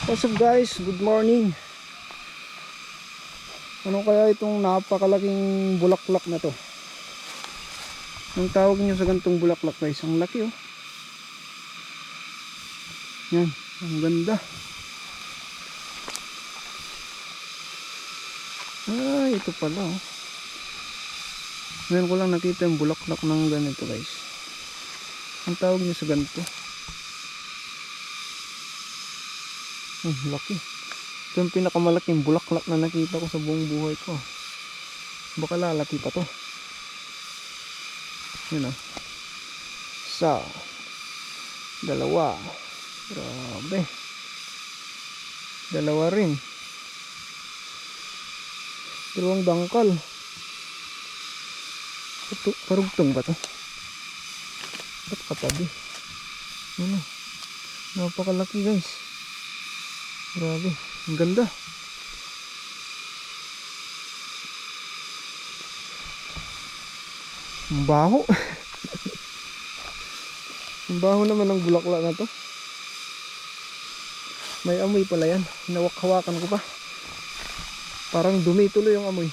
What's up guys? Good morning. Ano kaya itong napakalaking bulaklak na to? Ang tawag niyo sa gantong bulaklak guys? Ang laki oh. Yan, ang ganda. Ah, ito pala oh. Ngayon ko lang nakita yung bulaklak ng ganito guys. Ang tawag niyo sa ganito? Laki. Ito yung pinakamalaking bulaklak na nakita ko sa buong buhay ko. Baka lalaki pa to. Yun o. Isa. Dalawa. Grabe. Dalawa rin. Dalawang dangkal. Ito, karugtong ba to? Ba't katabi? Yun o. Napakalaki guys. Grabe, ang ganda. Ang baho. Ang baho naman ng bulaklak na to. May amoy pala yan. Hinawak-hawakan ko pa. Parang dumi tuloy yung amoy.